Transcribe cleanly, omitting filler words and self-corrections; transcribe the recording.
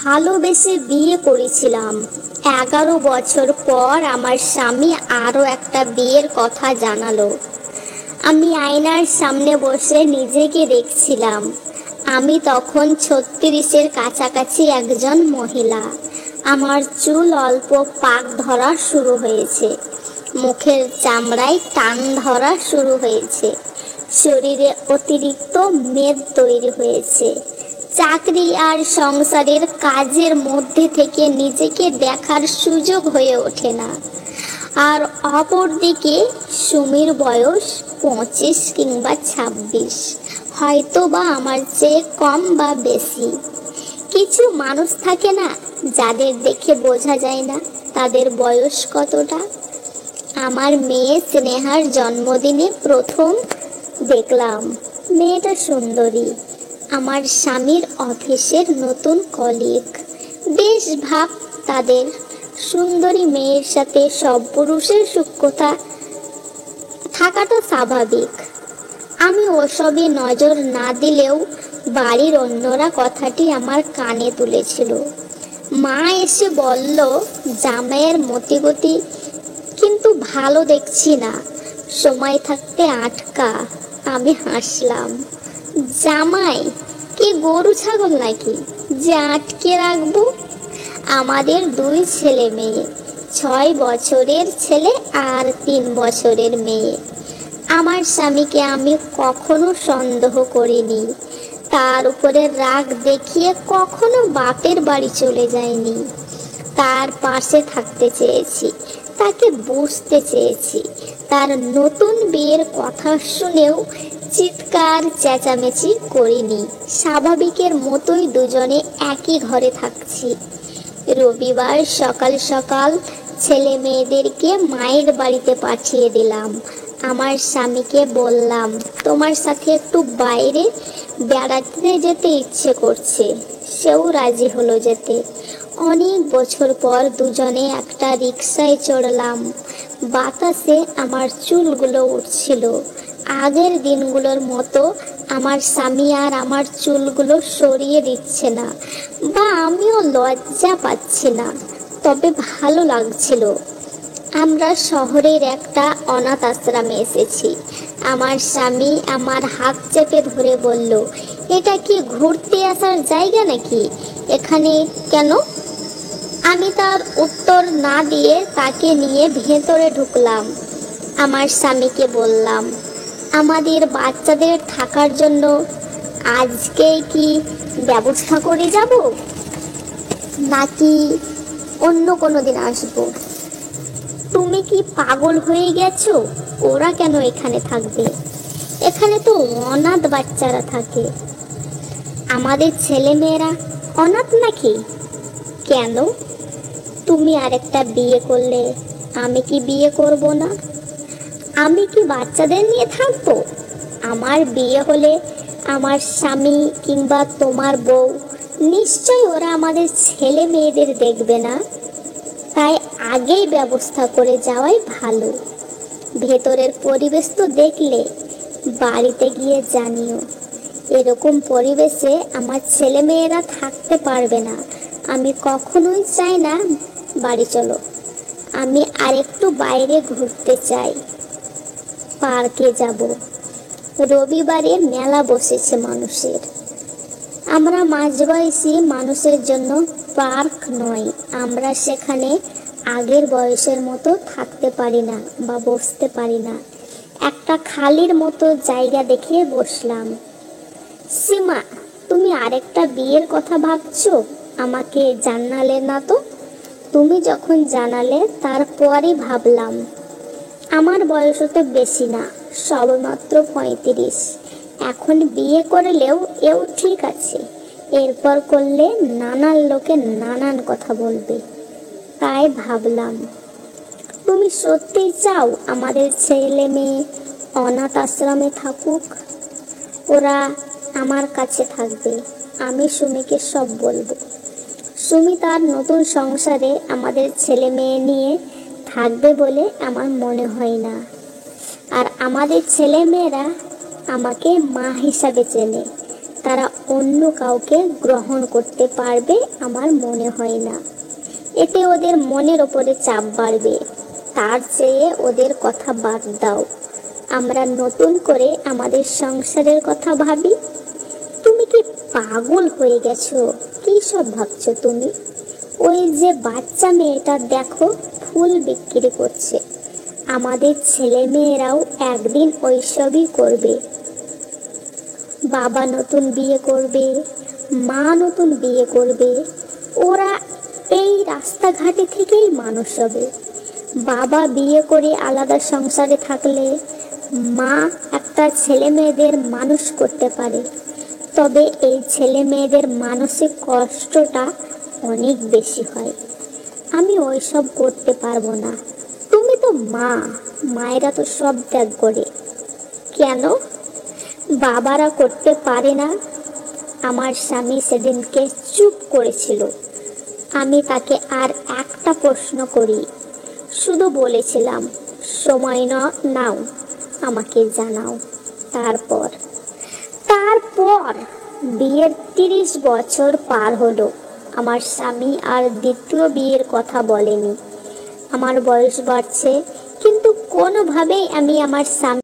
ভালোবেসে বিয়ে করেছিলাম। 11 বছর পর আমার স্বামী আরো একটা বিয়ের কথা জানালো। আমি আয়নার সামনে বসে নিজেকে দেখছিলাম। আমি তখন 36-এর কাছাকাছি একজন মহিলা। আমার চুল অল্প পাক ধরা শুরু হয়েছে, মুখের চামড়ায় টান ধরা শুরু হয়েছে, শরীরে অতিরিক্ত মেদ তৈরি হয়েছে। চাকরি আর সংসারের কাজের মধ্যে থেকে নিজেকে দেখার সুযোগ হয়ে ওঠে না। আর অপরদিকে সুমির বয়স 25 কিংবা 26, হয়তো বা আমার চেয়ে কম বা বেশি। কিছু মানুষ থাকে না, যাদের দেখে বোঝা যায় না তাদের বয়স কতটা। আমার মেয়ে স্নেহার জন্মদিনে প্রথম দেখলাম মেয়েটা সুন্দরী, আমার স্বামীর অফিসের নতুন কলিগ। বেশ ভাব তাদের। সুন্দরী মেয়ের সাথে সব পুরুষের সূক্ষ্মতা থাকাটা স্বাভাবিক। আমি ওসবে নজর না দিলেও বাড়ির অন্যরা কথাটি আমার কানে তুলেছিল। মা এসে বলল, জামাইয়ের মতিগতি কিন্তু ভালো দেখছি না, সময় থাকতে আটকা। আমি হাসলাম। জামাই কি গরু ছাগল নাকি যে আটকে রাখবো? আমাদের 2 ছেলে মেয়ে, 6 বছরের ছেলে আর 3 বছরের মেয়ে। আমার স্বামীকে আমি কখনো সন্দেহ করিনি, তার উপরে রাগ দেখিয়ে কখনো বাপের বাড়ি চলে যায়নি। তার পাশে থাকতে চেয়েছি, তাকে বুঝতে চেয়েছি। তার নতুন বিয়ের কথা শুনেও চিৎকার চেঁচামেচি করিনি। স্বাভাবিকের মতোই দুজনে একই ঘরে থাকছি। রবিবার সকাল সকাল ছেলে মেয়েদেরকে মায়ের বাড়িতে পাঠিয়ে দিলাম। আমার স্বামীকে বললাম, তোমার সাথে একটু বাইরে বেড়াতে যেতে ইচ্ছে করছে। সেও রাজি হলো যেতে। অনেক বছর পর দুজনে একটা রিকশায় চড়লাম। বাতাসে আমার চুলগুলো উঠছিল। আগের দিনগুলোর মতো আমার স্বামী আর আমার চুলগুলো সরিয়ে দিচ্ছে না, বা আমিও লজ্জা পাচ্ছি না, তবে ভালো লাগছিল। আমরা শহরের একটা অনাথ আশ্রমে এসেছি। আমার স্বামী আমার হাত চেপে ধরে বলল, এটা কি ঘুরতে আসার জায়গা নাকি? এখানে কেন? আমি তার উত্তর না দিয়ে তাকে নিয়ে ভেতরে ঢুকলাম। আমার স্বামীকে বললাম, আমাদের বাচ্চাদের থাকার জন্য আজকে কি ব্যবস্থা করে যাব, নাকি অন্য কোনো দিন আসবো? তুমি কি পাগল হয়ে গেছো? ওরা কেন এখানে থাকবে? এখানে তো অনাথ বাচ্চারা থাকে। আমাদের ছেলে মেয়েরা অনাথ নাকি? কেন? তুমি আরেকটা বিয়ে করলে আমি কি বিয়ে করব না? আমি কি বাচ্চাদের নিয়ে থাকবো? আমার বিয়ে হলে আমার স্বামী কিংবা তোমার বউ নিশ্চয় ওরা আমাদের ছেলে মেয়েদের দেখবে না। তাই আগেই ব্যবস্থা করে যাওয়াই ভালো। ভেতরের পরিবেশ তো দেখলে, বাড়িতে গিয়ে জানিও। এরকম পরিবেশে আমার ছেলে মেয়েরা থাকতে পারবে না। আমি কখনোই চাই না। বাড়ি চলো, আমি আরেকটু বাইরে ঘুরতে চাই। পার্কে যাব। রবিবারে মেলা বসেছে মানুষের। আমরা মাঝবয়সী মানুষের জন্য পার্ক নয়। আমরা সেখানে আগের বয়সের মতো থাকতে পারি না বা বসতে পারি না। একটা খালির মতো জায়গা দেখে বসলাম। সীমা, তুমি আরেকটা বিয়ের কথা ভাবছো? আমাকে জানালে না তো? তুমি যখন জানালে তারপরই ভাবলাম। আমার বয়স তো বেশি না, সবেমাত্র 35। এখন বিয়ে করলেও এও ঠিক আছে। এরপর করলে নানান লোকে নানান কথা বলবে। তাই ভাবলাম, তুমি সত্যি চাও আমাদের ছেলে মেয়ে অনাথ আশ্রমে থাকুক? ওরা আমার কাছে থাকবে। আমি সুমিকে সব বলবো। সুমি তার নতুন সংসারে আমাদের ছেলে মেয়ে নিয়ে থাকবে বলে আমার মনে হয় না। আর আমাদের ছেলে মেয়েরা আমাকে মা হিসাবে চেনে। তারা অন্য কাউকে গ্রহণ করতে পারবে আমার মনে হয় না। এতে ওদের মনের ওপরে চাপ বাড়বে। তার চেয়ে ওদের কথা বাদ দাও, আমরা নতুন করে আমাদের সংসারের কথা ভাবি। তুমি কি পাগল হয়ে গেছো? কি সব ভাবছো তুমি? ওই যে বাচ্চা মেয়েটা দেখো, ফুল বিক্রি করছে। আমাদের ছেলে মেয়েরাও একদিন ওইসবই করবে। বাবা নতুন বিয়ে করবে, মা নতুন বিয়ে করবে, ওরা এই রাস্তাঘাটে থেকেই মানুষ হবে। বাবা বিয়ে করে আলাদা সংসারে থাকলে মা একটা ছেলে মেয়েদের মানুষ করতে পারে, তবে এই ছেলে মেয়েদের মানসিক কষ্টটা অনেক বেশি হয়। আমি ওইসব করতে পারবো না। তুমি তো মা, মায়েরা তো সব ত্যাগ করে। কেন বাবারা করতে পারে না? আমার স্বামী সেদিনকে চুপ করেছিল। আমি তাকে আর একটা প্রশ্ন করি, শুধু বলেছিলাম সময় নাও, আমাকে জানাও। তারপর তারপর বিয়ের 30 বছর পার হলো, আমার স্বামী আর দ্বিতীয় বিয়ের কথা বলেনি। আমার বয়স বাড়ছে, কিন্তু কোনোভাবেই আমি আমার স্বামী